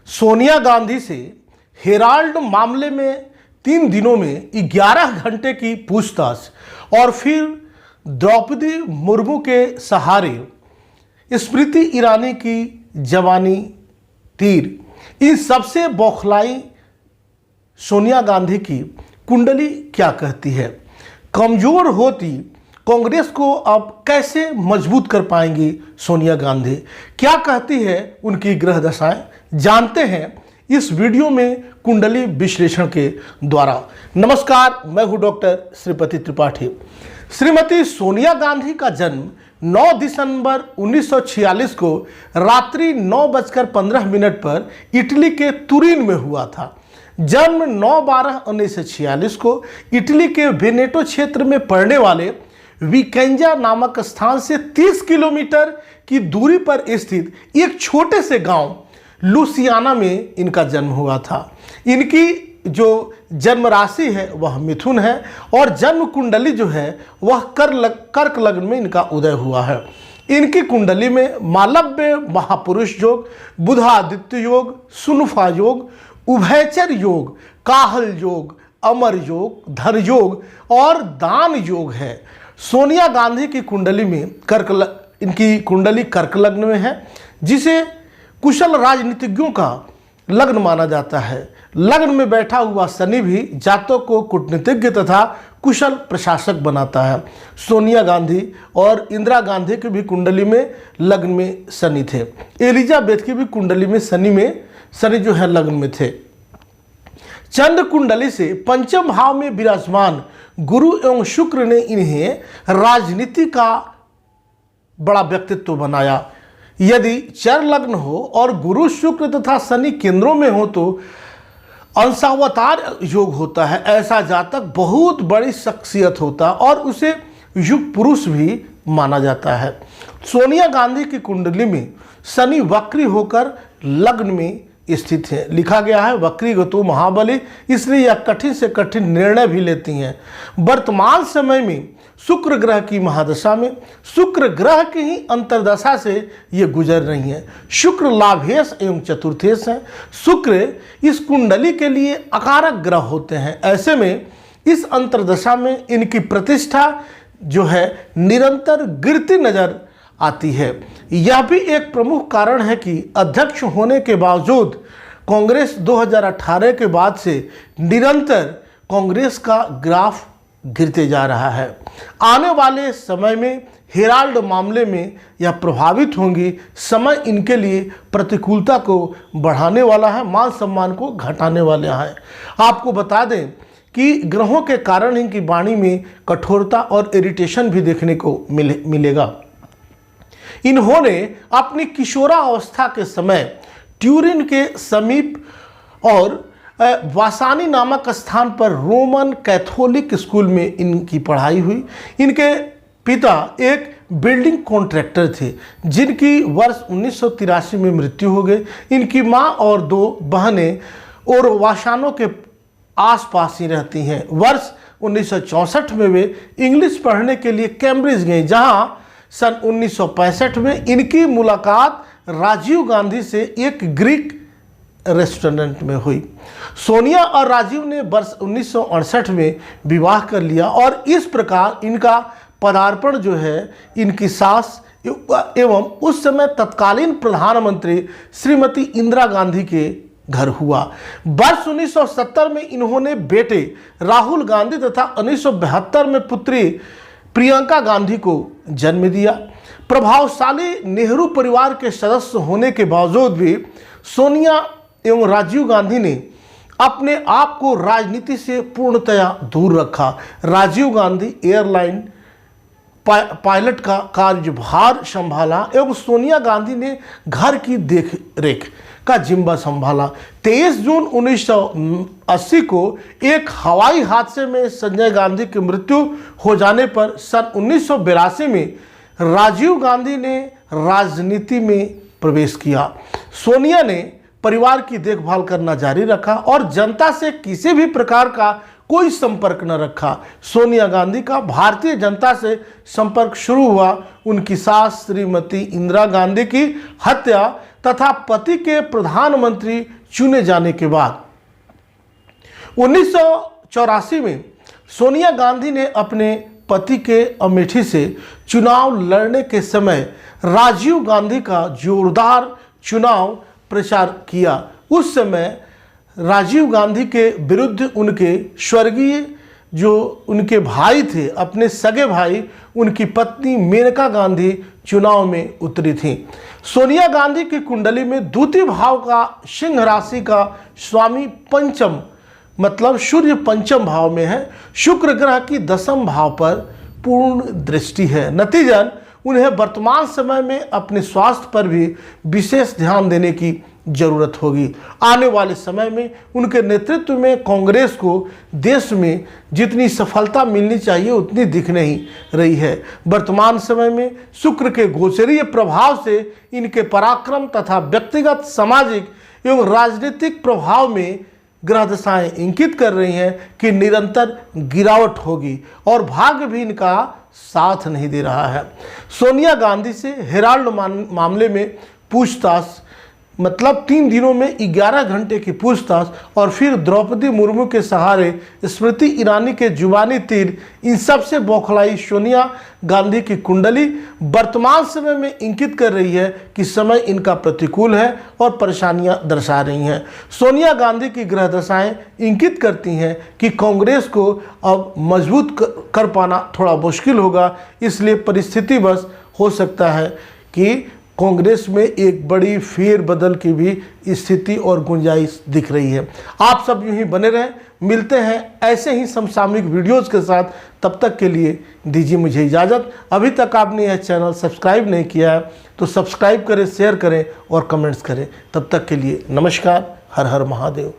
सोनिया गांधी से हेराल्ड मामले में 3 दिनों में 11 घंटे की पूछताछ और फिर द्रौपदी मुर्मू के सहारे स्मृति ईरानी की जवानी तीर, इन सबसे बौखलाई सोनिया गांधी की कुंडली क्या कहती है? कमजोर होती कांग्रेस को अब कैसे मजबूत कर पाएंगी सोनिया गांधी? क्या कहती है उनकी ग्रह दशाएं? जानते हैं इस वीडियो में कुंडली विश्लेषण के द्वारा। नमस्कार, मैं हूं डॉक्टर श्रीपति त्रिपाठी। श्रीमती सोनिया गांधी का जन्म 9 दिसंबर 1946 को रात्रि 9:15 पर इटली के तुरीन में हुआ था। जन्म 9/12/1946 को इटली के वेनेटो क्षेत्र में पड़ने वाले विकेंजा नामक स्थान से 30 किलोमीटर की दूरी पर स्थित एक छोटे से गांव लुसियाना में इनका जन्म हुआ था। इनकी जो जन्म राशि है वह मिथुन है और जन्म कुंडली जो है वह कर्क लग्न में इनका उदय हुआ है। इनकी कुंडली में मालव्य महापुरुष योग, बुधादित्य योग, सुनुफा योग, उभयचर योग, काहल योग, अमर योग, धर योग और दान योग है। सोनिया गांधी की कुंडली में इनकी कुंडली कर्क लग्न में है, जिसे कुशल राजनीतिज्ञों का लग्न माना जाता है। लग्न में बैठा हुआ शनि भी जातक को कूटनीतिज्ञ तथा कुशल प्रशासक बनाता है। सोनिया गांधी और इंदिरा गांधी की भी कुंडली में लग्न में शनि थे। एलिजाबेथ की भी कुंडली में शनि जो है लग्न में थे। चंद्र कुंडली से पंचम भाव में विराजमान गुरु एवं शुक्र ने इन्हें राजनीति का बड़ा व्यक्तित्व बनाया। यदि चर लग्न हो और गुरु शुक्र तथा शनि केंद्रों में हो तो अंशावतार योग होता है। ऐसा जातक बहुत बड़ी शख्सियत होता और उसे युग पुरुष भी माना जाता है। सोनिया गांधी की कुंडली में शनि वक्री होकर लग्न में स्थित है। लिखा गया है वक्री गतो महाबली, इसलिए यह कठिन से कठिन निर्णय भी लेती हैं। वर्तमान समय में शुक्र ग्रह की महादशा में शुक्र ग्रह की ही अंतर्दशा से ये गुजर रही हैं। शुक्र लाभेश एवं चतुर्थेश है। शुक्र इस कुंडली के लिए अकारक ग्रह होते हैं। ऐसे में इस अंतर्दशा में इनकी प्रतिष्ठा जो है निरंतर गिरती नजर आती है। यह भी एक प्रमुख कारण है कि अध्यक्ष होने के बावजूद कांग्रेस 2018 के बाद से निरंतर कांग्रेस का ग्राफ गिरते जा रहा है। आने वाले समय में हेराल्ड मामले में यह प्रभावित होंगी। समय इनके लिए प्रतिकूलता को बढ़ाने वाला है, मान सम्मान को घटाने वाला है। आपको बता दें कि ग्रहों के कारण इनकी वाणी में कठोरता और इरिटेशन भी देखने को मिलेगा। इन्होंने अपनी किशोरावस्था के समय ट्यूरिन के समीप और वासानी नामक स्थान पर रोमन कैथोलिक स्कूल में इनकी पढ़ाई हुई। इनके पिता एक बिल्डिंग कॉन्ट्रैक्टर थे, जिनकी वर्ष 1983 में मृत्यु हो गई। इनकी मां और 2 बहनें और वासानों के आसपास ही रहती हैं। वर्ष 1964 में वे इंग्लिश पढ़ने के लिए कैम्ब्रिज गए, जहां सन 1965 में इनकी मुलाकात राजीव गांधी से एक ग्रीक रेस्टोरेंट में हुई। सोनिया और राजीव ने वर्ष 1968 में विवाह कर लिया और इस प्रकार इनका पदार्पण जो है इनकी सास एवं उस समय तत्कालीन प्रधानमंत्री श्रीमती इंदिरा गांधी के घर हुआ। वर्ष 1970 में इन्होंने बेटे राहुल गांधी तथा 1972 में पुत्री प्रियंका गांधी को जन्म दिया। प्रभावशाली नेहरू परिवार के सदस्य होने के बावजूद भी सोनिया एवं राजीव गांधी ने अपने आप को राजनीति से पूर्णतया दूर रखा। राजीव गांधी एयरलाइन पायलट का कार्यभार संभाला एवं सोनिया गांधी ने घर की देखरेख का जिम्मा संभाला। 23 जून 1980 को एक हवाई हादसे में संजय गांधी की मृत्यु हो जाने पर सन 1982 में राजीव गांधी ने राजनीति में प्रवेश किया। सोनिया ने परिवार की देखभाल करना जारी रखा और जनता से किसी भी प्रकार का कोई संपर्क न रखा। सोनिया गांधी का भारतीय जनता से संपर्क शुरू हुआ उनकी सास श्रीमती इंदिरा गांधी की हत्या तथा पति के प्रधानमंत्री चुने जाने के बाद 1984 में सोनिया गांधी ने अपने पति के अमेठी से चुनाव लड़ने के समय राजीव गांधी का जोरदार चुनाव प्रचार किया। उस समय राजीव गांधी के विरुद्ध उनके स्वर्गीय जो उनके भाई थे, अपने सगे भाई, उनकी पत्नी मेनका गांधी चुनाव में उतरी थी। सोनिया गांधी की कुंडली में द्वितीय भाव का सिंह राशि का स्वामी पंचम मतलब सूर्य पंचम भाव में है। शुक्र ग्रह की दशम भाव पर पूर्ण दृष्टि है। नतीजन उन्हें वर्तमान समय में अपने स्वास्थ्य पर भी विशेष ध्यान देने की जरूरत होगी। आने वाले समय में उनके नेतृत्व में कांग्रेस को देश में जितनी सफलता मिलनी चाहिए उतनी दिख नहीं रही है। वर्तमान समय में शुक्र के गोचरीय प्रभाव से इनके पराक्रम तथा व्यक्तिगत, सामाजिक एवं राजनीतिक प्रभाव में ग्रह दशाएं इंगित कर रही हैं कि निरंतर गिरावट होगी और भाग्य भी इनका साथ नहीं दे रहा है। सोनिया गांधी से हेराल्ड मामले में पूछताछ मतलब 3 दिनों में 11 घंटे की पूछताछ और फिर द्रौपदी मुर्मू के सहारे स्मृति ईरानी के जुबानी तीर, इन सब से बौखलाई सोनिया गांधी की कुंडली वर्तमान समय में इंगित कर रही है कि समय इनका प्रतिकूल है और परेशानियां दर्शा रही हैं। सोनिया गांधी की ग्रह दशाएं इंगित करती हैं कि कांग्रेस को अब मजबूत कर पाना थोड़ा मुश्किल होगा। इसलिए परिस्थिति बस हो सकता है कि कांग्रेस में एक बड़ी फेरबदल की भी स्थिति और गुंजाइश दिख रही है। आप सब यूं ही बने रहें, मिलते हैं ऐसे ही समसामयिक वीडियोज़ के साथ। तब तक के लिए दीजिए मुझे इजाज़त। अभी तक आपने यह चैनल सब्सक्राइब नहीं किया है तो सब्सक्राइब करें, शेयर करें और कमेंट्स करें। तब तक के लिए नमस्कार। हर हर महादेव।